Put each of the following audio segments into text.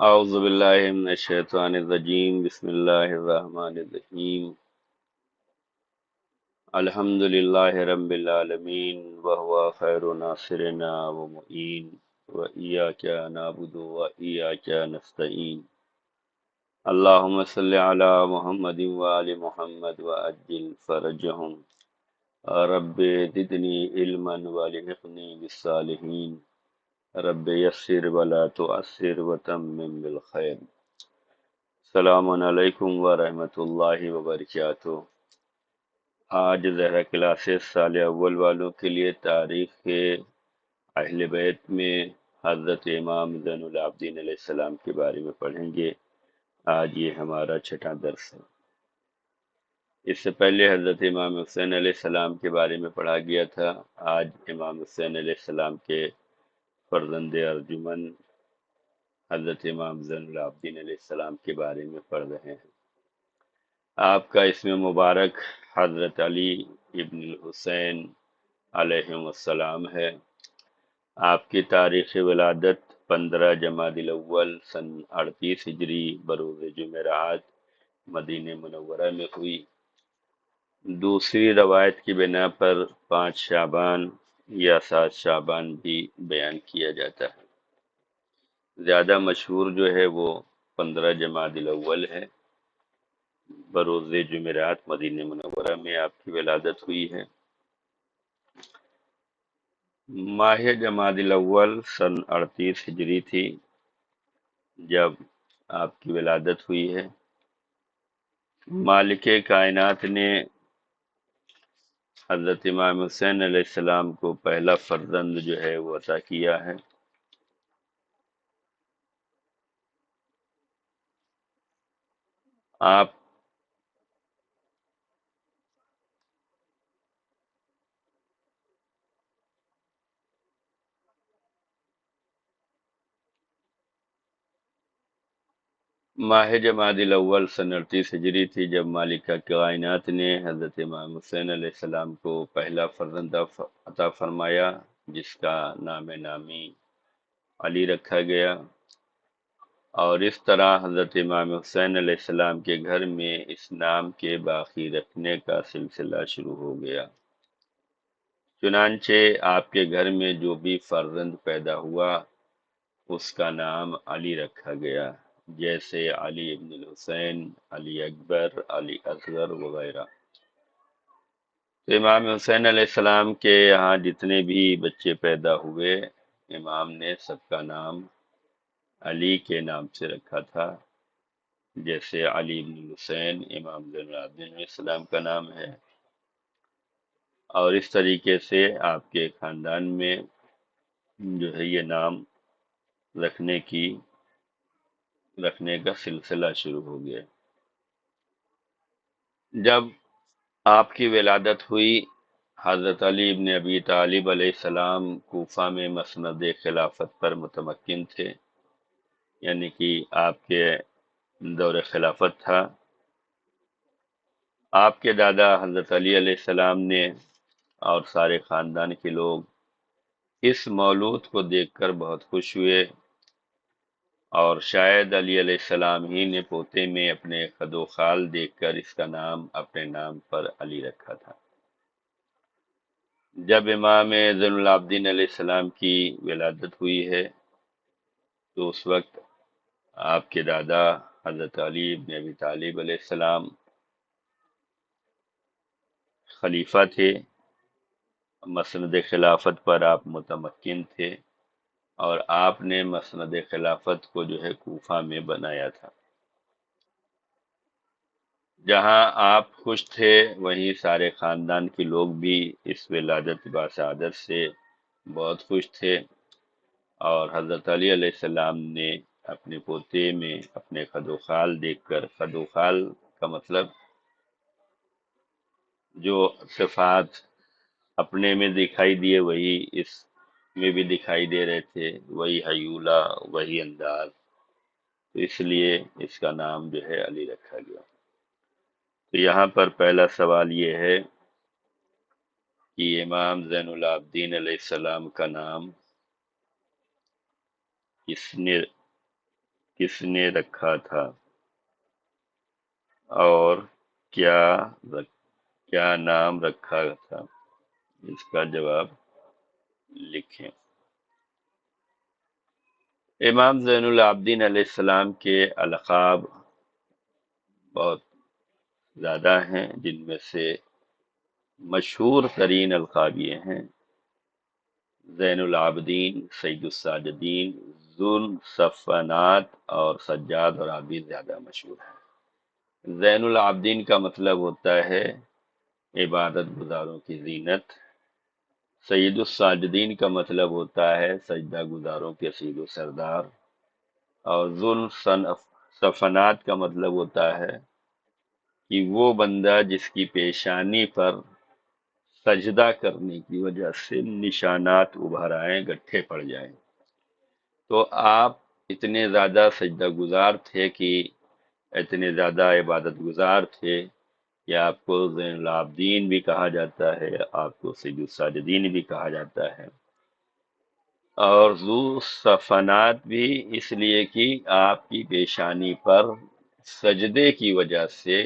اعوذ باللہ من الشیطان الرجیم، بسم اللہ الرحمن الرحیم۔ الحمد للہ رب العالمین، وهو خیر ناصرنا ومعین، وإیاک نعبد وإیاک نستعین۔ اللہم صل علی محمد وآل محمد وعجل فرجہم، رب زدنی علما والحقنی بالصالحین، رب یسر ولا تعسر وتمم بالخیر۔ السلام علیکم ورحمۃ اللہ وبرکاتہ۔ آج زہرا کلاسز سال اول والوں کے لیے تاریخ کے اہل بیت میں حضرت امام زین العابدین علیہ السلام کے بارے میں پڑھیں گے۔ آج یہ ہمارا چھٹا درس ہے۔ اس سے پہلے حضرت امام حسین علیہ السلام کے بارے میں پڑھا گیا تھا۔ آج امام حسین علیہ السلام کے فرزند ارجمند حضرت امام زین العابدین علیہ السلام کے بارے میں پڑھ رہے ہیں۔ آپ کا اسم مبارک حضرت علی ابن الحسین علیہ السلام ہے۔ آپ کی تاریخ ولادت 15 جمادی الاول سن 38 ہجری بروز جمعرات مدینہ منورہ میں ہوئی۔ دوسری روایت کی بنا پر 5 شعبان یا 7 شعبان بھی بیان کیا جاتا ہے۔ زیادہ مشہور جو ہے وہ 15 جمادی الاول ہے، بروز جمعرات مدینہ منورہ میں آپ کی ولادت ہوئی ہے۔ ماہ جمادی الاول سن 38 ہجری تھی جب آپ کی ولادت ہوئی ہے۔ مالک کائنات نے حضرت امام حسین علیہ السلام کو پہلا فرزند جو ہے وہ عطا کیا ہے۔ آپ ماہ جمادی الاول سن 38 ہجری تھی جب مالکہ کائنات نے حضرت امام حسین علیہ السلام کو پہلا فرزند عطا فرمایا، جس کا نام نامی علی رکھا گیا، اور اس طرح حضرت امام حسین علیہ السلام کے گھر میں اس نام کے باقی رکھنے کا سلسلہ شروع ہو گیا۔ چنانچہ آپ کے گھر میں جو بھی فرزند پیدا ہوا اس کا نام علی رکھا گیا، جیسے علی ابن الحسین، علی اکبر، علی اصغر وغیرہ۔ تو امام حسین علیہ السلام کے یہاں جتنے بھی بچے پیدا ہوئے، امام نے سب کا نام علی کے نام سے رکھا تھا، جیسے علی ابن الحسین امام زین العابدین علیہ السلام کا نام ہے، اور اس طریقے سے آپ کے خاندان میں جو ہے یہ نام رکھنے کا سلسلہ شروع ہو گیا۔ جب آپ کی ولادت ہوئی، حضرت علی ابن ابی طالب علیہ السلام کوفہ میں مسند خلافت پر متمکن تھے، یعنی کہ آپ کے دور خلافت تھا۔ آپ کے دادا حضرت علی علیہ السلام نے اور سارے خاندان کے لوگ اس مولود کو دیکھ کر بہت خوش ہوئے، اور شاید علی علیہ السلام ہی نے پوتے میں اپنے خد و خال دیکھ کر اس کا نام اپنے نام پر علی رکھا تھا۔ جب امام زین العابدین علیہ السلام کی ولادت ہوئی ہے تو اس وقت آپ کے دادا حضرت علی بن ابی طالب علیہ السلام خلیفہ تھے، مسند خلافت پر آپ متمکن تھے، اور آپ نے مسند خلافت کو جو ہے کوفہ میں بنایا تھا۔ جہاں آپ خوش تھے وہیں سارے خاندان کے لوگ بھی اس ولادت باسعادت سے بہت خوش تھے، اور حضرت علی علیہ السلام نے اپنے پوتے میں اپنے خد و خال دیکھ کر، خد و خال کا مطلب جو صفات اپنے میں دکھائی دیے وہی اس میں بھی دکھائی دے رہے تھے، وہی حیولہ، وہی انداز، تو اس لیے اس کا نام جو ہے علی رکھا گیا۔ تو یہاں پر پہلا سوال یہ ہے کہ امام زین العابدین علیہ السلام کا نام کس نے رکھا تھا اور کیا کیا نام رکھا تھا؟ اس کا جواب لکھیں۔ امام زین العابدین علیہ السلام کے القاب بہت زیادہ ہیں، جن میں سے مشہور ترین القاب یہ ہیں: زین العابدین، سید الساجدین، ذو الصفنات اور سجاد اور عابد زیادہ مشہور ہیں۔ زین العابدین کا مطلب ہوتا ہے عبادت گزاروں کی زینت۔ سید الساجدین کا مطلب ہوتا ہے سجدہ گزاروں کے سید و سردار، اور ذو الصفنات کا مطلب ہوتا ہے کہ وہ بندہ جس کی پیشانی پر سجدہ کرنے کی وجہ سے نشانات ابھر آئیں، گٹھے پڑ جائیں۔ تو آپ اتنے زیادہ سجدہ گزار تھے کہ اتنے زیادہ عبادت گزار تھے کہ آپ کو زین العابدین بھی کہا جاتا ہے، آپ کو سید الساجدین بھی کہا جاتا ہے، اور ذو صفنات بھی اس لیے کہ آپ کی پیشانی پر سجدے کی وجہ سے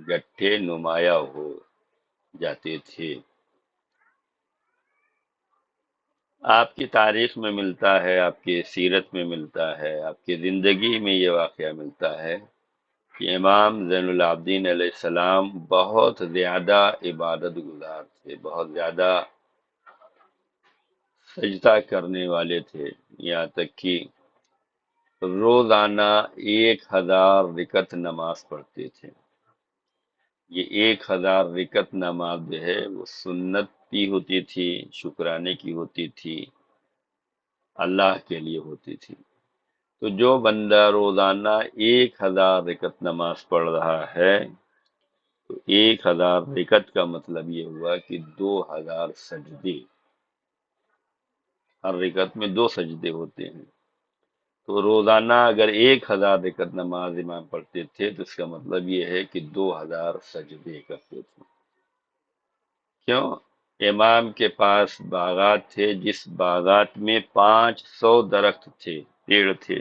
گٹھے نمایاں ہو جاتے تھے۔ آپ کی تاریخ میں ملتا ہے، آپ کی سیرت میں ملتا ہے، آپ کی زندگی میں یہ واقعہ ملتا ہے کہ امام زین العابدین علیہ السلام بہت زیادہ عبادت گزار تھے، بہت زیادہ سجدہ کرنے والے تھے، یہاں تک کہ روزانہ 1000 رکعت نماز پڑھتے تھے۔ یہ 1000 رکعت نماز جو ہے وہ سنت کی ہوتی تھی، شکرانے کی ہوتی تھی، اللہ کے لیے ہوتی تھی۔ تو جو بندہ روزانہ 1000 رکعت نماز پڑھ رہا ہے تو 1000 رکعت کا مطلب یہ ہوا کہ 2000 سجدے، ہر رکعت میں 2 سجدے ہوتے ہیں۔ تو روزانہ اگر 1000 رکعت نماز امام پڑھتے تھے تو اس کا مطلب یہ ہے کہ 2000 سجدے کرتے تھے۔ کیوں؟ امام کے پاس باغات تھے، جس باغات میں 500 درخت تھے، پیڑ تھے۔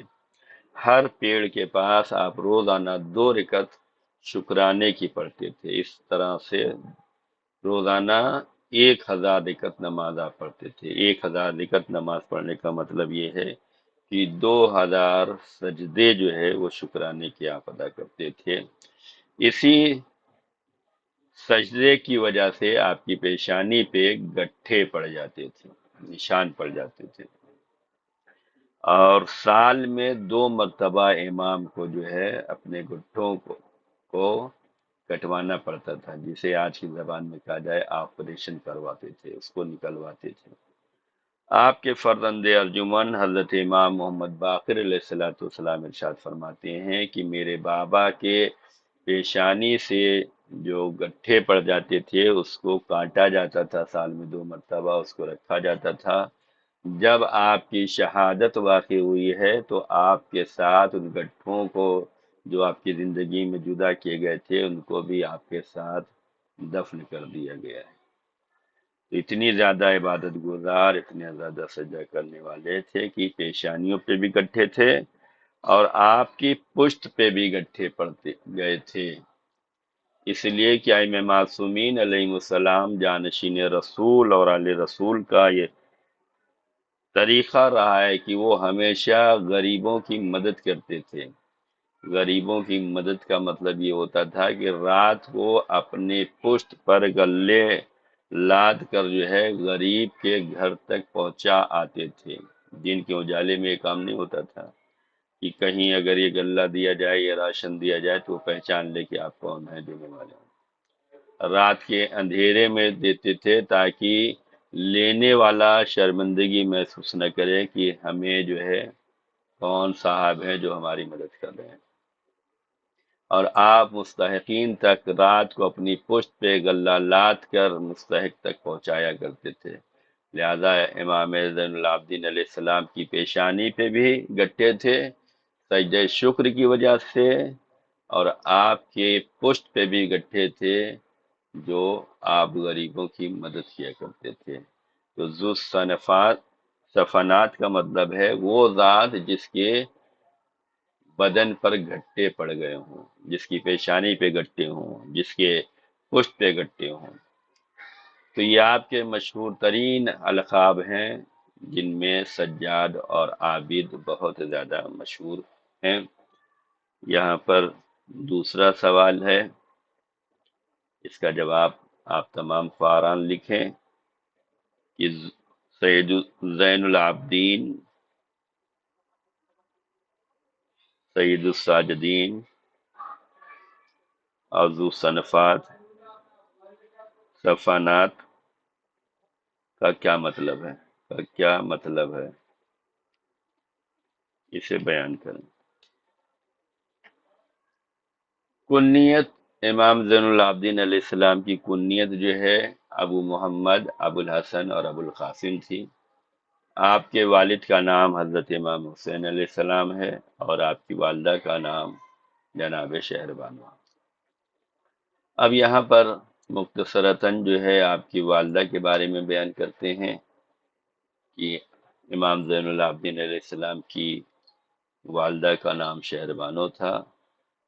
ہر پیڑ کے پاس آپ روزانہ 2 رکعت شکرانے کی پڑھتے تھے۔ اس طرح سے روزانہ 1000 رکعت نماز آپ پڑھتے تھے۔ 1000 رکعت نماز پڑھنے کا مطلب یہ ہے کہ 2000 سجدے جو ہے وہ شکرانے کی آپ ادا کرتے تھے۔ اسی سجدے کی وجہ سے آپ کی پیشانی پہ گٹھے پڑ جاتے تھے، نشان پڑ جاتے تھے، اور سال میں 2 مرتبہ امام کو جو ہے اپنے گٹھوں کو کٹوانا پڑتا تھا، جسے آج کی زبان میں کہا جائے آپریشن کرواتے تھے، اس کو نکلواتے تھے۔ آپ کے فرزند ارجمن حضرت امام محمد باقر علیہ الصلوۃ والسلام ارشاد فرماتے ہیں کہ میرے بابا کے پیشانی سے جو گٹھے پڑ جاتے تھے اس کو کاٹا جاتا تھا، سال میں 2 مرتبہ اس کو رکھا جاتا تھا۔ جب آپ کی شہادت واقع ہوئی ہے تو آپ کے ساتھ ان گٹھوں کو جو آپ کی زندگی میں جدا کیے گئے تھے ان کو بھی آپ کے ساتھ دفن کر دیا گیا ہے۔ اتنی زیادہ عبادت گزار، اتنے زیادہ سجدہ کرنے والے تھے کہ پیشانیوں پہ بھی گٹھے تھے اور آپ کی پشت پہ بھی گٹھے پڑتے گئے تھے۔ اس لیے کہ ائمہ معصومین علیہ السلام جانشین رسول اور آل رسول کا یہ طریقہ رہا ہے کہ وہ ہمیشہ غریبوں کی مدد کرتے تھے۔ غریبوں کی مدد کا مطلب یہ ہوتا تھا کہ رات کو اپنے پشت پر گلے لاد کر جو ہے غریب کے گھر تک پہنچا آتے تھے۔ دن کے اجالے میں یہ کام نہیں ہوتا تھا کہ کہیں اگر یہ غلہ دیا جائے یا راشن دیا جائے تو وہ پہچان لے کہ آپ کون ہیں دینے والے۔ رات کے اندھیرے میں دیتے تھے تاکہ لینے والا شرمندگی محسوس نہ کرے کہ ہمیں جو ہے کون صاحب ہے جو ہماری مدد کر رہے ہیں، اور آپ مستحقین تک رات کو اپنی پشت پہ غلہ لاد کر مستحق تک پہنچایا کرتے تھے۔ لہذا امام زین العابدین علیہ السلام کی پیشانی پہ بھی گٹھے تھے سجدہ شکر کی وجہ سے، اور آپ کے پشت پہ بھی گٹھے تھے جو آپ غریبوں کی مدد کیا کرتے تھے۔ تو ذو صفنات کا مطلب ہے وہ ذات جس کے بدن پر گھٹے پڑ گئے ہوں، جس کی پیشانی پہ گھٹے ہوں، جس کے پشت پہ گھٹے ہوں۔ تو یہ آپ کے مشہور ترین القاب ہیں، جن میں سجاد اور عابد بہت زیادہ مشہور ہیں۔ یہاں پر دوسرا سوال ہے، اس کا جواب آپ تمام فاران لکھیں کہ سید زین العابدین، سید الساجدین اور ذو صنفات صفانات کا کیا مطلب ہے؟ اسے بیان کریں۔ کنیت امام زین العابدین علیہ السلام کی کنیت جو ہے ابو محمد، ابو الحسن اور ابو القاسم تھی۔ آپ کے والد کا نام حضرت امام حسین علیہ السلام ہے اور آپ کی والدہ کا نام جناب شہربانو۔ اب یہاں پر مختصراً جو ہے آپ کی والدہ کے بارے میں بیان کرتے ہیں کہ امام زین العابدین علیہ السلام کی والدہ کا نام شہربانو تھا،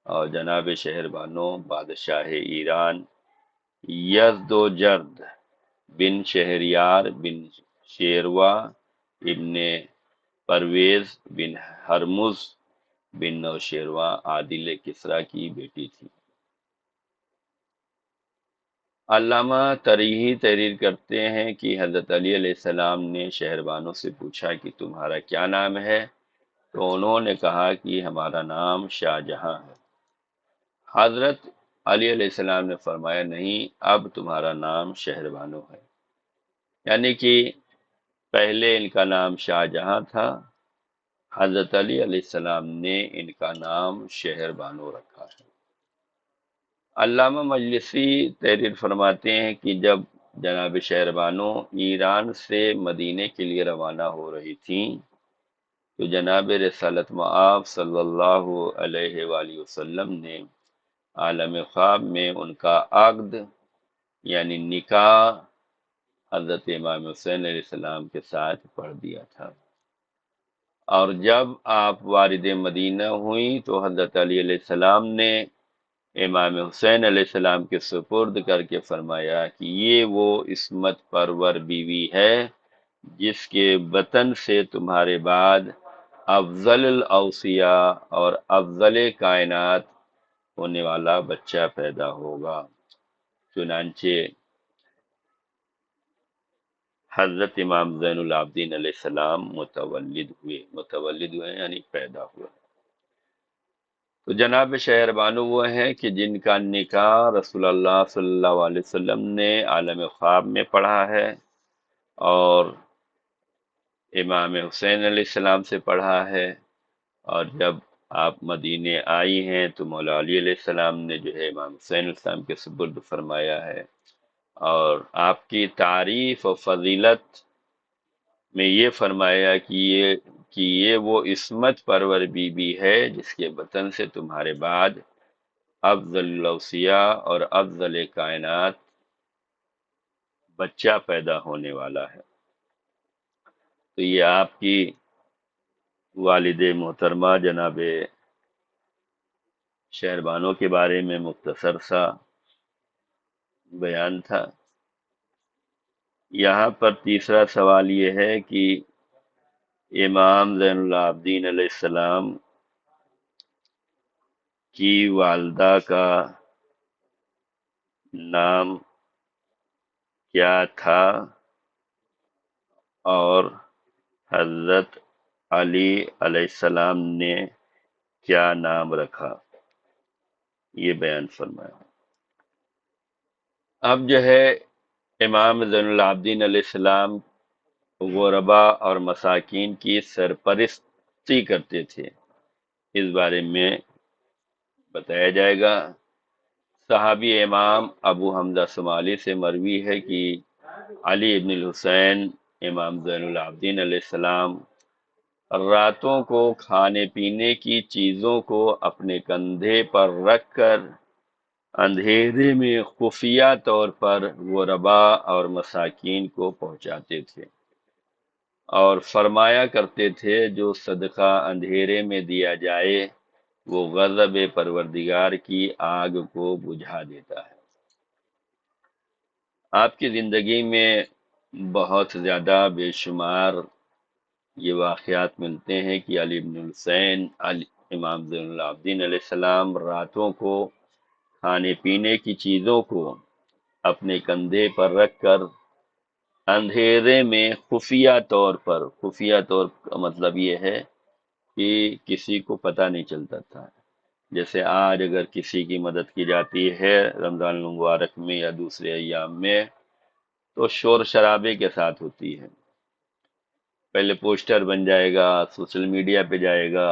اور جناب شہربانو بادشاہ ایران یزدوجرد بن شہریار بن شیروا ابن پرویز بن ہرمز بن نوشیروان عادل کسریٰ کی بیٹی تھی۔ علامہ تریحی تحریر کرتے ہیں کہ حضرت علی علیہ السلام نے شہربانو سے پوچھا کہ تمہارا کیا نام ہے؟ تو انہوں نے کہا کہ ہمارا نام شاہ جہاں ہے۔ حضرت علی علیہ السلام نے فرمایا نہیں، اب تمہارا نام شہربانو ہے، یعنی کہ پہلے ان کا نام شاہ جہاں تھا، حضرت علی علیہ السلام نے ان کا نام شہربانو رکھا ہے۔ علامہ مجلسی تحریر فرماتے ہیں کہ جب جناب شہربانو ایران سے مدینے کے لیے روانہ ہو رہی تھیں تو جناب رسالت مآب صلی اللہ علیہ وآلہ وسلم نے عالم خواب میں ان کا عقد یعنی نکاح حضرت امام حسین علیہ السلام کے ساتھ پڑھ دیا تھا، اور جب آپ وارد مدینہ ہوئیں تو حضرت علی علیہ السلام نے امام حسین علیہ السلام کے سپرد کر کے فرمایا کہ یہ وہ عصمت پرور بیوی ہے جس کے بطن سے تمہارے بعد افضل الاوصیاء اور افضل کائنات ہونے والا بچہ پیدا ہوگا۔ چنانچہ حضرت امام زین العابدین علیہ السلام متولد ہوئے یعنی پیدا ہوئے۔ تو جناب شہربانو وہ ہیں کہ جن کا نکاح رسول اللہ صلی اللہ علیہ وسلم نے عالم خواب میں پڑھا ہے، اور امام حسین علیہ السلام سے پڑھا ہے، اور جب آپ مدینے آئی ہیں تو مولا علی علیہ السلام نے جو ہے امام حسین علیہ السلام کے سپرد فرمایا ہے، اور آپ کی تعریف و فضیلت میں یہ فرمایا کہ یہ وہ عصمت پرور بی بی ہے جس کے بطن سے تمہارے بعد افضل الاوصیاء اور افضل کائنات بچہ پیدا ہونے والا ہے۔ تو یہ آپ کی والد محترمہ جناب شہربانو کے بارے میں مختصر سا بیان تھا۔ یہاں پر تیسرا سوال یہ ہے کہ امام زین العابدین علیہ السلام کی والدہ کا نام کیا تھا اور حضرت علی علیہ السلام نے کیا نام رکھا، یہ بیان فرمایا۔ اب جو ہے امام زین العابدین علیہ السلام غربا اور مساکین کی سرپرستی کرتے تھے، اس بارے میں بتایا جائے گا۔ صحابی امام ابو حمزہ شمالی سے مروی ہے کہ علی ابن الحسین امام زین العابدین علیہ السلام راتوں کو کھانے پینے کی چیزوں کو اپنے کندھے پر رکھ کر اندھیرے میں خفیہ طور پر غربا اور مساکین کو پہنچاتے تھے، اور فرمایا کرتے تھے جو صدقہ اندھیرے میں دیا جائے وہ غضب پروردگار کی آگ کو بجھا دیتا ہے۔ آپ کی زندگی میں بہت زیادہ بے شمار یہ واقعات ملتے ہیں کہ علی بن الحسین امام زین العابدین علیہ السلام راتوں کو کھانے پینے کی چیزوں کو اپنے کندھے پر رکھ کر اندھیرے میں خفیہ طور کا مطلب یہ ہے کہ کسی کو پتہ نہیں چلتا تھا۔ جیسے آج اگر کسی کی مدد کی جاتی ہے رمضان المبارک میں یا دوسرے ایام میں تو شور شرابے کے ساتھ ہوتی ہے، پہلے پوسٹر بن جائے گا، سوشل میڈیا پہ جائے گا،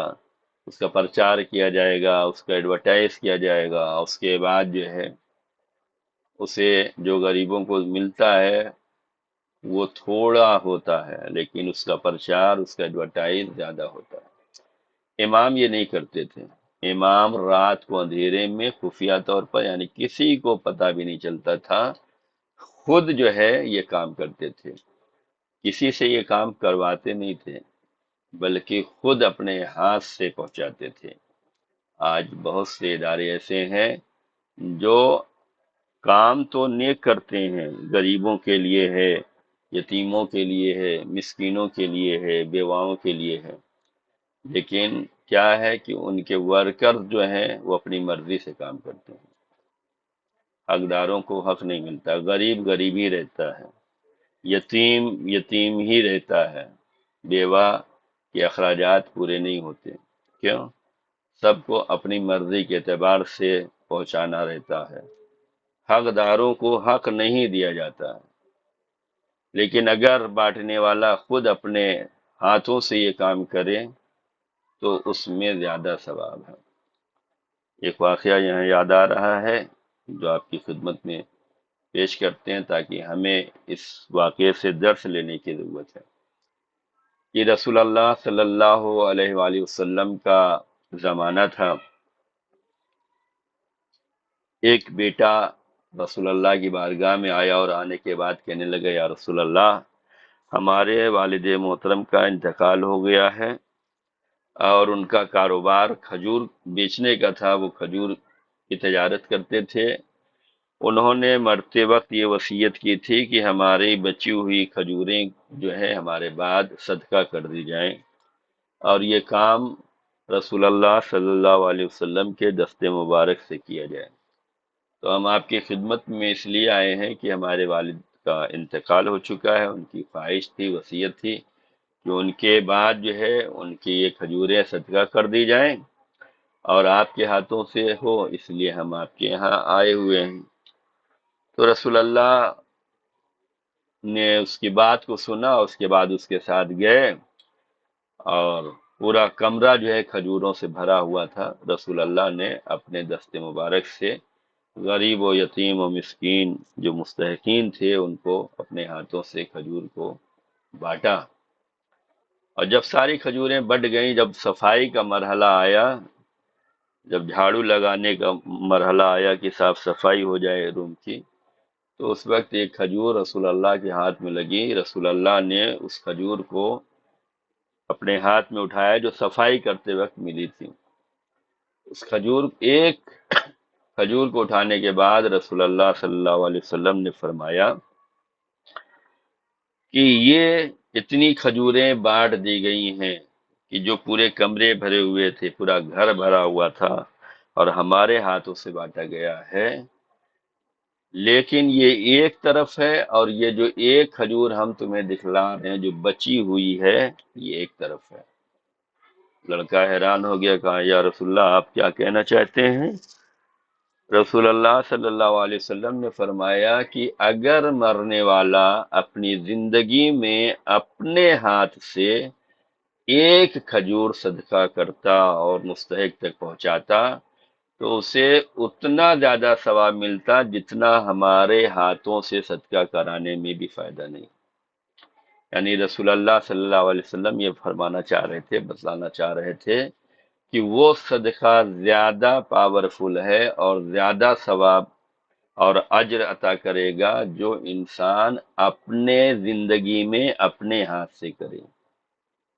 اس کا پرچار کیا جائے گا، اس کا ایڈورٹائز کیا جائے گا، اس کے بعد جو ہے اسے جو غریبوں کو ملتا ہے وہ تھوڑا ہوتا ہے، لیکن اس کا پرچار، اس کا ایڈورٹائز زیادہ ہوتا ہے۔ امام یہ نہیں کرتے تھے۔ امام رات کو اندھیرے میں خفیہ طور پر، یعنی کسی کو پتہ بھی نہیں چلتا تھا، خود جو ہے یہ کام کرتے تھے، کسی سے یہ کام کرواتے نہیں تھے بلکہ خود اپنے ہاتھ سے پہنچاتے تھے۔ آج بہت سے ادارے ایسے ہیں جو کام تو نیک کرتے ہیں، غریبوں کے لیے ہے، یتیموں کے لیے ہے، مسکینوں کے لیے ہے، بیواؤں کے لیے ہے، لیکن کیا ہے کہ ان کے ورکر جو ہیں وہ اپنی مرضی سے کام کرتے ہیں، حقداروں کو حق نہیں ملتا، غریب غریب ہی رہتا ہے، یتیم یتیم ہی رہتا ہے، بیوہ کے اخراجات پورے نہیں ہوتے۔ کیوں؟ سب کو اپنی مرضی کے اعتبار سے پہنچانا رہتا ہے، حقداروں کو حق نہیں دیا جاتا ہے۔ لیکن اگر بانٹنے والا خود اپنے ہاتھوں سے یہ کام کرے تو اس میں زیادہ ثواب ہے۔ ایک واقعہ یہاں یاد آ رہا ہے جو آپ کی خدمت میں پیش کرتے ہیں تاکہ ہمیں اس واقعے سے درس لینے کی ضرورت ہے۔ یہ رسول اللہ صلی اللہ علیہ وآلہ وسلم کا زمانہ تھا۔ ایک بیٹا رسول اللہ کی بارگاہ میں آیا اور آنے کے بعد کہنے لگا، یا رسول اللہ، ہمارے والد محترم کا انتقال ہو گیا ہے اور ان کا کاروبار کھجور بیچنے کا تھا، وہ کھجور کی تجارت کرتے تھے۔ انہوں نے مرتے وقت یہ وصیت کی تھی کہ ہماری بچی ہوئی کھجوریں جو ہے ہمارے بعد صدقہ کر دی جائیں، اور یہ کام رسول اللہ صلی اللہ علیہ وسلم کے دست مبارک سے کیا جائے۔ تو ہم آپ کی خدمت میں اس لیے آئے ہیں کہ ہمارے والد کا انتقال ہو چکا ہے، ان کی خواہش تھی، وصیت تھی کہ ان کے بعد جو ہے ان کی یہ کھجوریں صدقہ کر دی جائیں اور آپ کے ہاتھوں سے ہو، اس لیے ہم آپ کے یہاں آئے ہوئے ہیں۔ تو رسول اللہ نے اس کی بات کو سنا، اس کے بعد اس کے ساتھ گئے اور پورا کمرہ جو ہے کھجوروں سے بھرا ہوا تھا۔ رسول اللہ نے اپنے دست مبارک سے غریب و یتیم و مسکین جو مستحقین تھے ان کو اپنے ہاتھوں سے کھجور کو بانٹا، اور جب ساری کھجوریں بٹ گئیں، جب صفائی کا مرحلہ آیا، جب جھاڑو لگانے کا مرحلہ آیا کہ صاف صفائی ہو جائے روم کی، تو اس وقت ایک کھجور رسول اللہ کے ہاتھ میں لگی۔ رسول اللہ نے اس کھجور کو اپنے ہاتھ میں اٹھایا جو صفائی کرتے وقت ملی تھی۔ اس ایک کھجور کو اٹھانے کے بعد رسول اللہ صلی اللہ علیہ وسلم نے فرمایا کہ یہ اتنی کھجوریں بانٹ دی گئی ہیں کہ جو پورے کمرے بھرے ہوئے تھے، پورا گھر بھرا ہوا تھا اور ہمارے ہاتھوں سے بانٹا گیا ہے، لیکن یہ ایک طرف ہے اور یہ جو ایک کھجور ہم تمہیں دکھلا رہے ہیں جو بچی ہوئی ہے، یہ ایک طرف ہے۔ لڑکا حیران ہو گیا، کہا یا رسول اللہ آپ کیا کہنا چاہتے ہیں؟ رسول اللہ صلی اللہ علیہ وسلم نے فرمایا کہ اگر مرنے والا اپنی زندگی میں اپنے ہاتھ سے ایک کھجور صدقہ کرتا اور مستحق تک پہنچاتا تو اسے اتنا زیادہ ثواب ملتا جتنا ہمارے ہاتھوں سے صدقہ کرانے میں بھی فائدہ نہیں۔ یعنی رسول اللہ صلی اللہ علیہ وسلم یہ فرمانا چاہ رہے تھے، بتلانا چاہ رہے تھے کہ وہ صدقہ زیادہ پاورفل ہے اور زیادہ ثواب اور اجر عطا کرے گا جو انسان اپنے زندگی میں اپنے ہاتھ سے کرے۔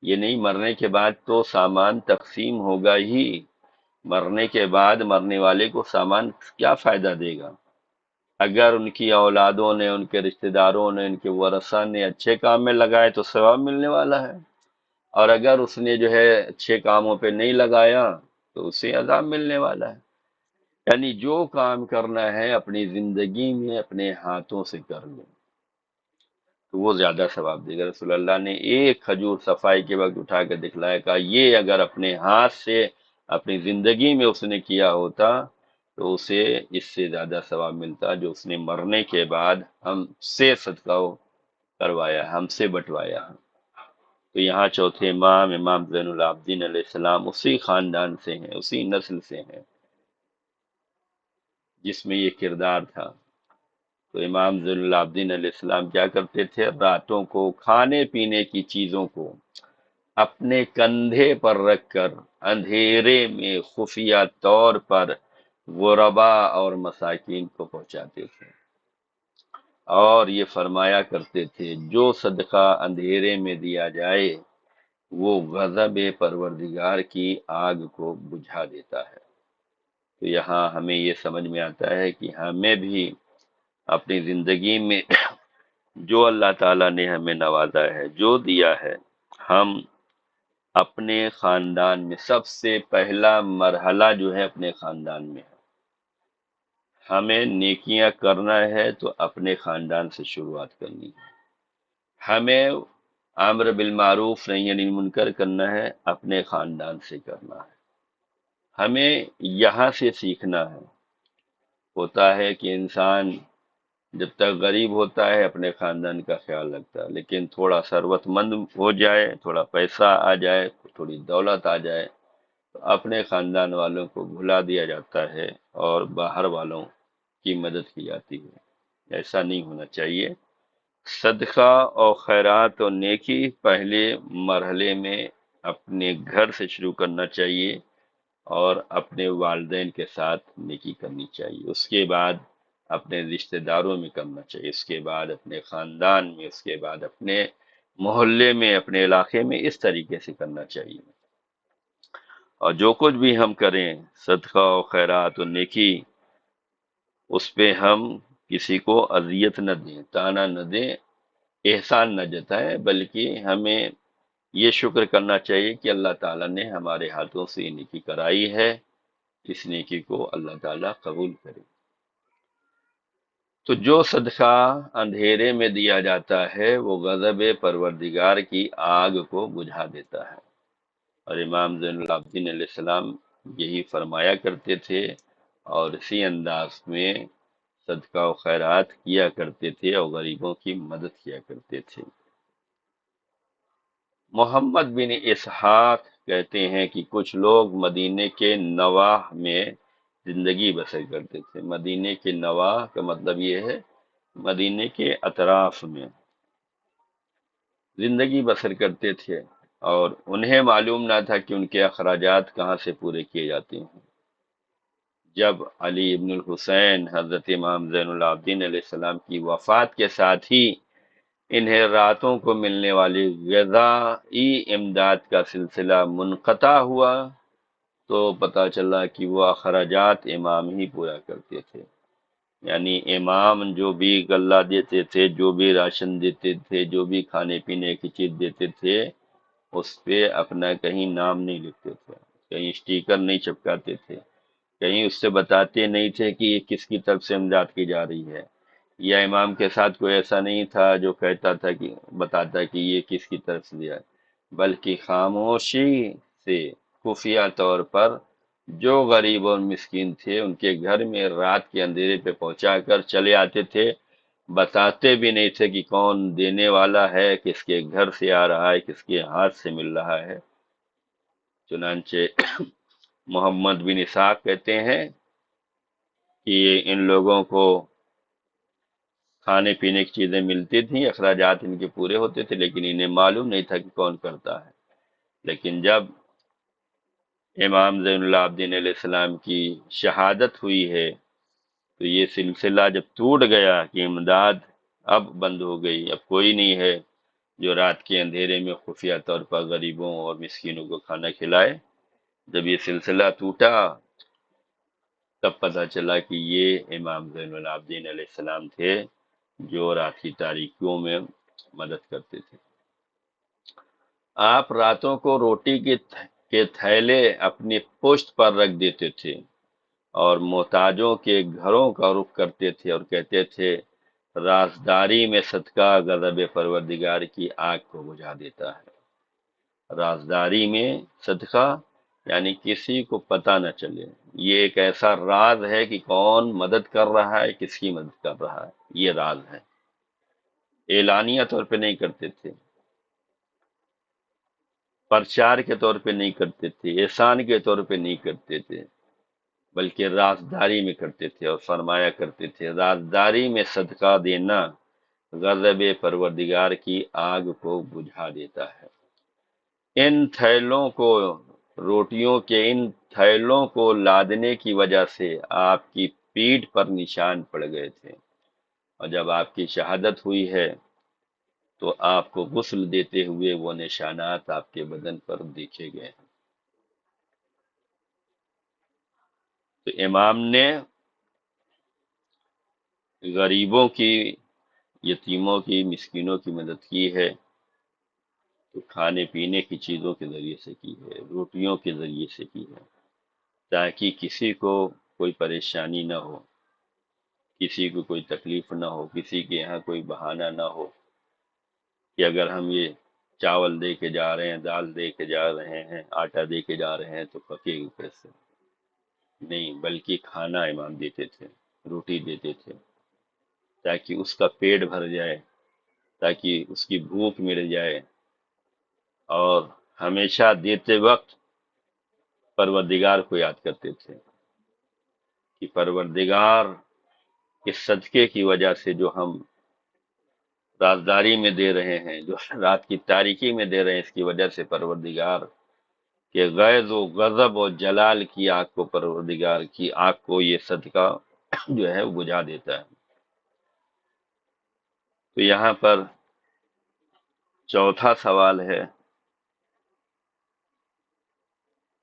یہ نہیں مرنے کے بعد تو سامان تقسیم ہوگا ہی، مرنے کے بعد مرنے والے کو سامان کیا فائدہ دے گا؟ اگر ان کی اولادوں نے، ان کے رشتہ داروں نے، ان کے ورثہ نے اچھے کام میں لگائے تو ثواب ملنے والا ہے، اور اگر اس نے جو ہے اچھے کاموں پہ نہیں لگایا تو اسے عذاب ملنے والا ہے۔ یعنی جو کام کرنا ہے اپنی زندگی میں اپنے ہاتھوں سے کر لیں تو وہ زیادہ ثواب دے گا۔ رسول اللہ نے ایک کھجور صفائی کے وقت اٹھا کے دکھلایا، کہا یہ اگر اپنے ہاتھ سے اپنی زندگی میں اس نے کیا ہوتا تو اسے اس سے زیادہ ثواب ملتا جو اس نے مرنے کے بعد ہم سے صدقہ کروایا، ہم سے بٹوایا۔ تو یہاں چوتھے امام، امام زین العابدین علیہ السلام اسی خاندان سے ہیں، اسی نسل سے ہیں جس میں یہ کردار تھا۔ تو امام زین العابدین علیہ السلام کیا کرتے تھے؟ راتوں کو کھانے پینے کی چیزوں کو اپنے کندھے پر رکھ کر اندھیرے میں خفیہ طور پر غربا اور مساکین کو پہنچاتے تھے، اور یہ فرمایا کرتے تھے جو صدقہ اندھیرے میں دیا جائے وہ غضب پروردگار کی آگ کو بجھا دیتا ہے۔ تو یہاں ہمیں یہ سمجھ میں آتا ہے کہ ہمیں بھی اپنی زندگی میں جو اللہ تعالیٰ نے ہمیں نوازا ہے، جو دیا ہے، ہم اپنے خاندان میں سب سے پہلا مرحلہ جو ہے اپنے خاندان میں ہے۔ ہمیں نیکیاں کرنا ہے تو اپنے خاندان سے شروعات کرنی ہے۔ ہمیں امر بالمعروف نہیں یعنی منکر کرنا ہے، اپنے خاندان سے کرنا ہے۔ ہمیں یہاں سے سیکھنا ہے۔ ہوتا ہے کہ انسان جب تک غریب ہوتا ہے اپنے خاندان کا خیال رکھتا ہے، لیکن تھوڑا ثروت مند ہو جائے، تھوڑا پیسہ آ جائے، تھوڑی دولت آ جائے تو اپنے خاندان والوں کو بھلا دیا جاتا ہے اور باہر والوں کی مدد کی جاتی ہے۔ ایسا نہیں ہونا چاہیے۔ صدقہ اور خیرات اور نیکی پہلے مرحلے میں اپنے گھر سے شروع کرنا چاہیے اور اپنے والدین کے ساتھ نیکی کرنی چاہیے، اس کے بعد اپنے رشتہ داروں میں کرنا چاہیے، اس کے بعد اپنے خاندان میں، اس کے بعد اپنے محلے میں، اپنے علاقے میں، اس طریقے سے کرنا چاہیے۔ اور جو کچھ بھی ہم کریں صدقہ و خیرات و نیکی، اس پہ ہم کسی کو اذیت نہ دیں، تانا نہ دیں، احسان نہ جتائیں، بلکہ ہمیں یہ شکر کرنا چاہیے کہ اللہ تعالیٰ نے ہمارے ہاتھوں سے یہ نیکی کرائی ہے، اس نیکی کو اللہ تعالیٰ قبول کرے۔ تو جو صدقہ اندھیرے میں دیا جاتا ہے وہ غضب پروردگار کی آگ کو بجھا دیتا ہے، اور امام زین العابدین علیہ السلام یہی فرمایا کرتے تھے اور اسی انداز میں صدقہ و خیرات کیا کرتے تھے اور غریبوں کی مدد کیا کرتے تھے۔ محمد بن اسحاق کہتے ہیں کہ کچھ لوگ مدینے کے نواح میں زندگی بسر کرتے تھے۔ مدینے کے نواح کا مطلب یہ ہے مدینے کے اطراف میں زندگی بسر کرتے تھے، اور انہیں معلوم نہ تھا کہ ان کے اخراجات کہاں سے پورے کیے جاتے ہیں۔ جب علی ابن الحسین حضرت امام زین العابدین علیہ السلام کی وفات کے ساتھ ہی انہیں راتوں کو ملنے والی غذائی امداد کا سلسلہ منقطع ہوا تو پتہ چلا کہ وہ اخراجات امام ہی پورا کرتے تھے۔ یعنی امام جو بھی غلہ دیتے تھے، جو بھی راشن دیتے تھے، جو بھی کھانے پینے کی چیز دیتے تھے، اس پہ اپنا کہیں نام نہیں لکھتے تھے، کہیں اسٹیکر نہیں چپکاتے تھے، کہیں اس سے بتاتے نہیں تھے کہ یہ کس کی طرف سے امداد کی جا رہی ہے، یا امام کے ساتھ کوئی ایسا نہیں تھا جو کہتا تھا کہ بتاتا کہ یہ کس کی طرف سے دیا ہے، بلکہ خاموشی سے خفیہ طور پر جو غریب اور مسکین تھے ان کے گھر میں رات کے اندھیرے پہ پہنچا کر چلے آتے تھے، بتاتے بھی نہیں تھے کہ کون دینے والا ہے، کس کے گھر سے آ رہا ہے، کس کے ہاتھ سے مل رہا ہے۔ چنانچہ محمد بن اسحاق کہتے ہیں کہ ان لوگوں کو کھانے پینے کی چیزیں ملتی تھیں، اخراجات ان کے پورے ہوتے تھے، لیکن انہیں معلوم نہیں تھا کہ کون کرتا ہے۔ لیکن جب امام زین العابدین علیہ السلام کی شہادت ہوئی ہے تو یہ سلسلہ جب ٹوٹ گیا کہ امداد اب بند ہو گئی، اب کوئی نہیں ہے جو رات کے اندھیرے میں خفیہ طور پر غریبوں اور مسکینوں کو کھانا کھلائے، جب یہ سلسلہ ٹوٹا تب پتہ چلا کہ یہ امام زین العابدین علیہ السلام تھے جو رات کی تاریکیوں میں مدد کرتے تھے۔ آپ راتوں کو روٹی کے تھیلے اپنی پشت پر رکھ دیتے تھے اور محتاجوں کے گھروں کا رخ کرتے تھے اور کہتے تھے رازداری میں صدقہ غضب پروردگار کی آگ کو بجھا دیتا ہے۔ رازداری میں صدقہ یعنی کسی کو پتہ نہ چلے، یہ ایک ایسا راز ہے کہ کون مدد کر رہا ہے، کس کی مدد کر رہا ہے، یہ راز ہے۔ اعلانیہ طور پہ نہیں کرتے تھے، پرچار کے طور پہ نہیں کرتے تھے، احسان کے طور پہ نہیں کرتے تھے، بلکہ رازداری میں کرتے تھے اور فرمایا کرتے تھے رازداری میں صدقہ دینا غضب پروردگار کی آگ کو بجھا دیتا ہے۔ ان تھیلوں کو، روٹیوں کے ان تھیلوں کو لادنے کی وجہ سے آپ کی پیٹھ پر نشان پڑ گئے تھے، اور جب آپ کی شہادت ہوئی ہے تو آپ کو غسل دیتے ہوئے وہ نشانات آپ کے بدن پر دیکھے گئے ہیں۔ تو امام نے غریبوں کی، یتیموں کی، مسکینوں کی مدد کی ہے، تو کھانے پینے کی چیزوں کے ذریعے سے کی ہے، روٹیوں کے ذریعے سے کی ہے، تاکہ کسی کو کوئی پریشانی نہ ہو، کسی کو کوئی تکلیف نہ ہو، کسی کے یہاں کوئی بہانہ نہ ہو کہ اگر ہم یہ چاول دے کے جا رہے ہیں، دال دے کے جا رہے ہیں، آٹا دے کے جا رہے ہیں تو پکے گی کیسے؟ نہیں، بلکہ کھانا امام دیتے تھے، روٹی دیتے تھے تاکہ اس کا پیٹ بھر جائے، تاکہ اس کی بھوک مٹ جائے، اور ہمیشہ دیتے وقت پروردگار کو یاد کرتے تھے کہ پروردگار اس صدقے کی وجہ سے جو ہم رازداری میں دے رہے ہیں، جو رات کی تاریکی میں دے رہے ہیں، اس کی وجہ سے پروردگار کہ غیظ و غضب و جلال کی آگ کو، پروردگار کی آگ کو یہ صدقہ جو ہے وہ بجھا دیتا ہے۔ تو یہاں پر چوتھا سوال ہے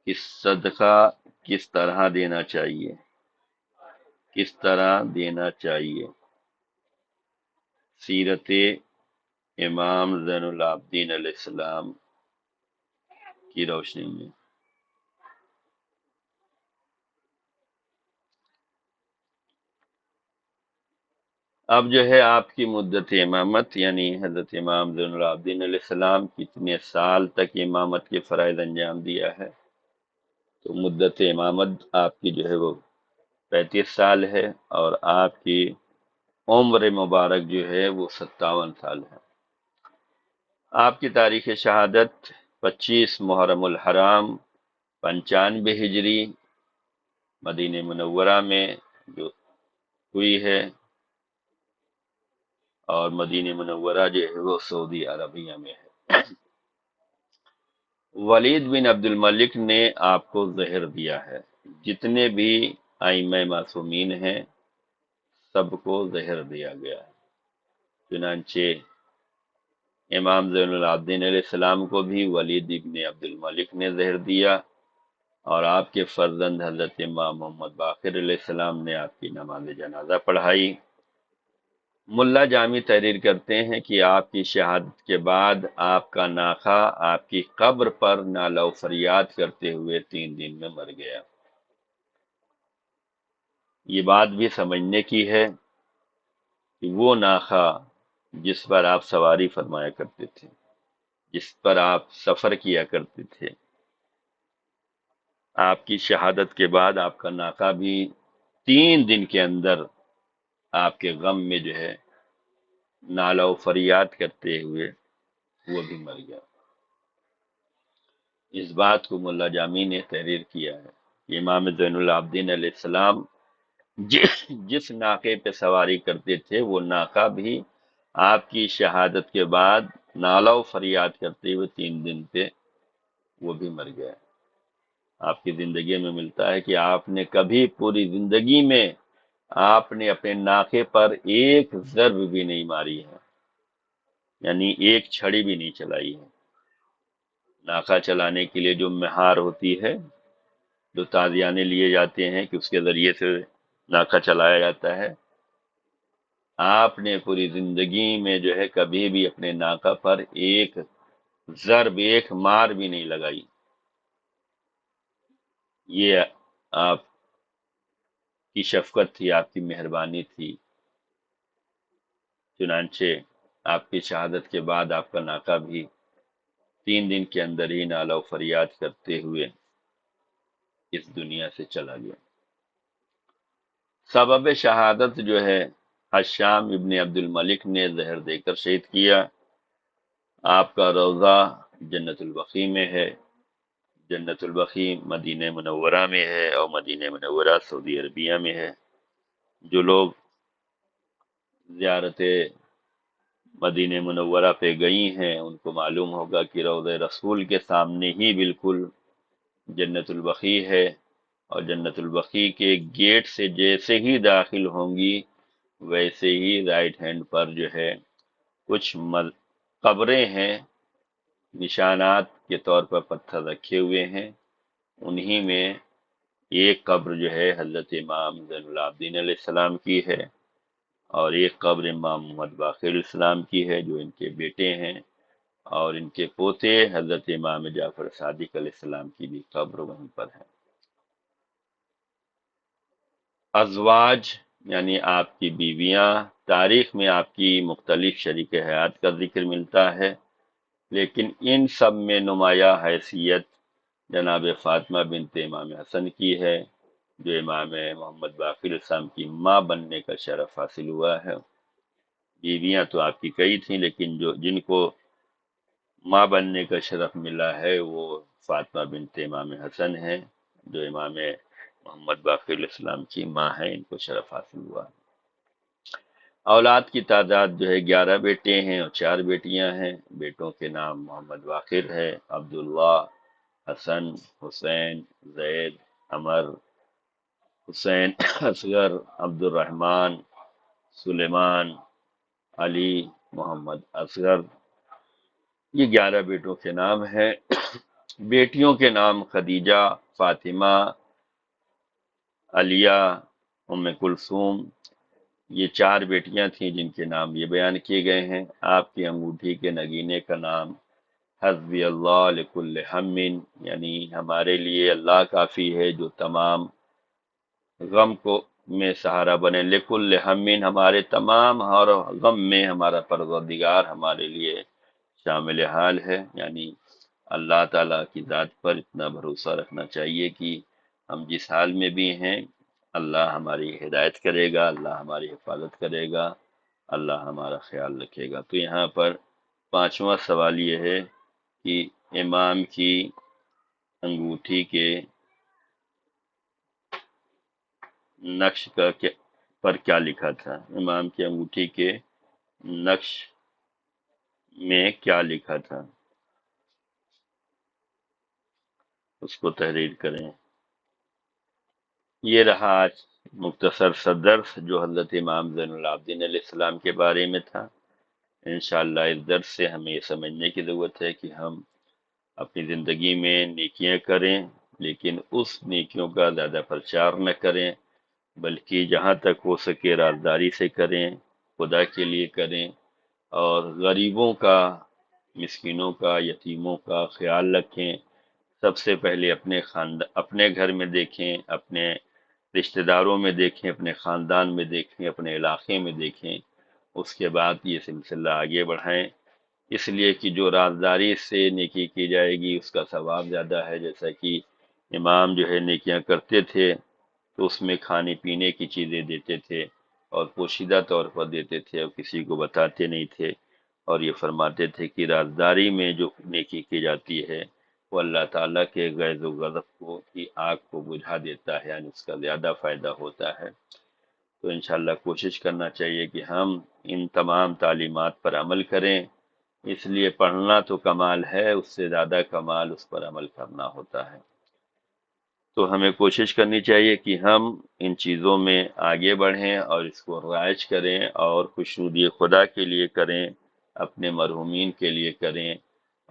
کہ صدقہ کس طرح دینا چاہیے، کس طرح دینا چاہیے؟ سیرت امام زین العابدین علیہ السلام کی روشنی میں۔ اب جو ہے آپ کی مدت امامت، یعنی حضرت امام زین العابدین علیہ السلام کتنے سال تک امامت کے فرائض انجام دیا ہے؟ تو مدت امامت آپ کی جو ہے وہ 35 سال ہے، اور آپ کی عمر مبارک جو ہے وہ 57 سال ہے۔ آپ کی تاریخ شہادت 25 محرم الحرام 95 ہجری مدینہ منورہ میں جو ہوئی ہے، اور مدینہ منورہ جو ہے وہ سعودی عربیہ میں ہے۔ ولید بن عبد الملک نے آپ کو زہر دیا ہے۔ جتنے بھی ائمہ معصومین ہیں سب کو زہر دیا گیا ہے، چنانچہ امام زین العابدین علیہ السلام کو بھی ولید بن عبد الملک نے زہر دیا، اور آپ کے فرزند حضرت امام محمد باقر علیہ السلام نے آپ کی نماز جنازہ پڑھائی۔ ملا جامی تحریر کرتے ہیں کہ آپ کی شہادت کے بعد آپ کا ناخا آپ کی قبر پر نالہ و فریاد کرتے ہوئے 3 دن میں مر گیا۔ یہ بات بھی سمجھنے کی ہے کہ وہ ناخا جس پر آپ سواری فرمایا کرتے تھے، جس پر آپ سفر کیا کرتے تھے، آپ کی شہادت کے بعد آپ کا ناقہ بھی 3 دن کے اندر آپ کے غم میں جو ہے نالہ و فریاد کرتے ہوئے وہ بھی مر گیا۔ اس بات کو ملا جامی نے تحریر کیا ہے کہ امام زین العابدین علیہ السلام جس ناقے پہ سواری کرتے تھے وہ ناقہ بھی آپ کی شہادت کے بعد نالہ و فریاد کرتے ہوئے 3 دن پہ وہ بھی مر گیا۔ آپ کی زندگی میں ملتا ہے کہ آپ نے کبھی پوری زندگی میں آپ نے اپنے ناقے پر ایک ضرب بھی نہیں ماری ہے، یعنی ایک چھڑی بھی نہیں چلائی ہے۔ ناقہ چلانے کے لیے جو مہار ہوتی ہے جو تازیانے لیے جاتے ہیں کہ اس کے ذریعے سے ناکہ چلایا جاتا ہے، آپ نے پوری زندگی میں جو ہے کبھی بھی اپنے ناکہ پر ایک ضرب، ایک مار بھی نہیں لگائی۔ یہ آپ کی شفقت تھی، آپ کی مہربانی تھی۔ چنانچہ آپ کی شہادت کے بعد آپ کا ناکہ بھی 3 دن کے اندر ہی نالہ و فریاد کرتے ہوئے اس دنیا سے چلا گیا۔ سبب شہادت جو ہے حشام ابن عبد الملک نے زہر دے کر شہید کیا۔ آپ کا روضہ جنت البقیع میں ہے۔ جنت البقیع مدینہ منورہ میں ہے، اور مدینہ منورہ سعودی عربیہ میں ہے۔ جو لوگ زیارت مدینہ منورہ پہ گئی ہیں ان کو معلوم ہوگا کہ روضہ رسول کے سامنے ہی بالکل جنت البقیع ہے، اور جنت البقیع کے گیٹ سے جیسے ہی داخل ہوں گی ویسے ہی رائٹ ہینڈ پر جو ہے کچھ قبریں ہیں، نشانات کے طور پر پتھر رکھے ہوئے ہیں۔ انہی میں ایک قبر جو ہے حضرت امام زین العابدین علیہ السلام کی ہے، اور ایک قبر امام محمد باقر علیہ السلام کی ہے جو ان کے بیٹے ہیں، اور ان کے پوتے حضرت امام جعفر صادق علیہ السلام کی بھی قبر وہیں پر ہے۔ ازواج یعنی آپ کی بیویاں، تاریخ میں آپ کی مختلف شریک حیات کا ذکر ملتا ہے، لیکن ان سب میں نمایاں حیثیت جناب فاطمہ بنت امام حسن کی ہے، جو امام محمد باقر السلام کی ماں بننے کا شرف حاصل ہوا ہے۔ بیویاں تو آپ کی کئی تھیں، لیکن جن کو ماں بننے کا شرف ملا ہے وہ فاطمہ بنت امام حسن ہیں، جو امام محمد باقر علیہ السلام کی ماں ہیں، ان کو شرف حاصل ہوا۔ اولاد کی تعداد جو ہے 11 بیٹے ہیں اور 4 بیٹیاں ہیں۔ بیٹوں کے نام محمد باقر ہے، عبداللہ، حسن، حسین، زید، عمر، حسین اصغر، عبد الرحمن، سلیمان، علی، محمد اصغر۔ یہ 11 بیٹوں کے نام ہیں۔ بیٹیوں کے نام خدیجہ، فاطمہ، علیہ، ام کلثوم، یہ 4 بیٹیاں تھیں جن کے نام یہ بیان کیے گئے ہیں۔ آپ کی انگوٹھی کے نگینے کا نام حسبی اللہ لکل ہم، یعنی ہمارے لیے اللہ کافی ہے جو تمام غم کو میں سہارا بنے۔ لکل ہم، ہمارے تمام ہر غم میں ہمارا پروردگار ہمارے لیے شامل حال ہے، یعنی اللہ تعالیٰ کی ذات پر اتنا بھروسہ رکھنا چاہیے کہ ہم جس حال میں بھی ہیں اللہ ہماری ہدایت کرے گا، اللہ ہماری حفاظت کرے گا، اللہ ہمارا خیال رکھے گا۔ تو یہاں پر 5واں سوال یہ ہے کہ امام کی انگوٹھی کے نقش پر کیا لکھا تھا؟ امام کی انگوٹھی کے نقش میں کیا لکھا تھا؟ اس کو تحریر کریں۔ یہ رہا آج مختصر سا درس جو حضرت امام زین العابدین علیہ السلام کے بارے میں تھا۔ انشاءاللہ اس درس سے ہمیں یہ سمجھنے کی ضرورت ہے کہ ہم اپنی زندگی میں نیکیاں کریں، لیکن اس نیکیوں کا زیادہ پرچار نہ کریں، بلکہ جہاں تک ہو سکے رازداری سے کریں، خدا کے لیے کریں، اور غریبوں کا، مسکینوں کا، یتیموں کا خیال رکھیں۔ سب سے پہلے اپنے گھر میں دیکھیں، اپنے رشتہ داروں میں دیکھیں، اپنے خاندان میں دیکھیں، اپنے علاقے میں دیکھیں، اس کے بعد یہ سلسلہ آگے بڑھائیں، اس لیے کہ جو رازداری سے نیکی کی جائے گی اس کا ثواب زیادہ ہے۔ جیسا کہ امام جو ہے نیکیاں کرتے تھے تو اس میں کھانے پینے کی چیزیں دیتے تھے، اور پوشیدہ طور پر دیتے تھے اور کسی کو بتاتے نہیں تھے، اور یہ فرماتے تھے کہ رازداری میں جو نیکی کی جاتی ہے وہ اللہ تعالیٰ کے غیظ و غضب کی آگ کو بجھا دیتا ہے، یعنی اس کا زیادہ فائدہ ہوتا ہے۔ تو انشاءاللہ کوشش کرنا چاہیے کہ ہم ان تمام تعلیمات پر عمل کریں، اس لیے پڑھنا تو کمال ہے، اس سے زیادہ کمال اس پر عمل کرنا ہوتا ہے۔ تو ہمیں کوشش کرنی چاہیے کہ ہم ان چیزوں میں آگے بڑھیں اور اس کو رائج کریں، اور خوشنودی خدا کے لیے کریں، اپنے مرحومین کے لیے کریں،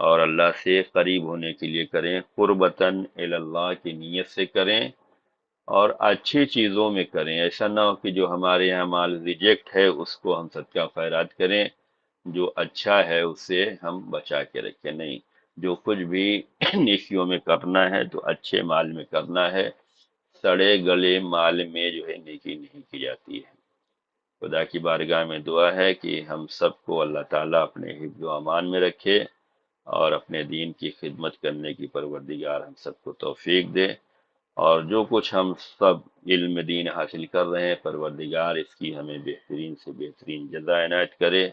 اور اللہ سے قریب ہونے کے لیے کریں، قربتاً اللہ کی نیت سے کریں، اور اچھی چیزوں میں کریں۔ ایسا نہ ہو کہ جو ہمارے یہاں مال ریجیکٹ ہے اس کو ہم صدقہ خیرات کریں، جو اچھا ہے اسے ہم بچا کے رکھیں۔ نہیں، جو کچھ بھی نیکیوں میں کرنا ہے تو اچھے مال میں کرنا ہے، سڑے گلے مال میں جو ہے نیکی نہیں کی جاتی ہے۔ خدا کی بارگاہ میں دعا ہے کہ ہم سب کو اللہ تعالیٰ اپنے حفظ و امان میں رکھے، اور اپنے دین کی خدمت کرنے کی پروردگار ہم سب کو توفیق دے، اور جو کچھ ہم سب علم دین حاصل کر رہے ہیں پروردگار اس کی ہمیں بہترین سے بہترین جزا عنایت کرے،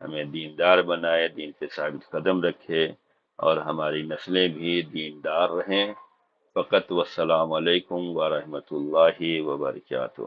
ہمیں دیندار بنائے، دین پہ ثابت قدم رکھے، اور ہماری نسلیں بھی دیندار رہیں۔ فقط والسلام علیکم ورحمۃ اللہ وبرکاتہ۔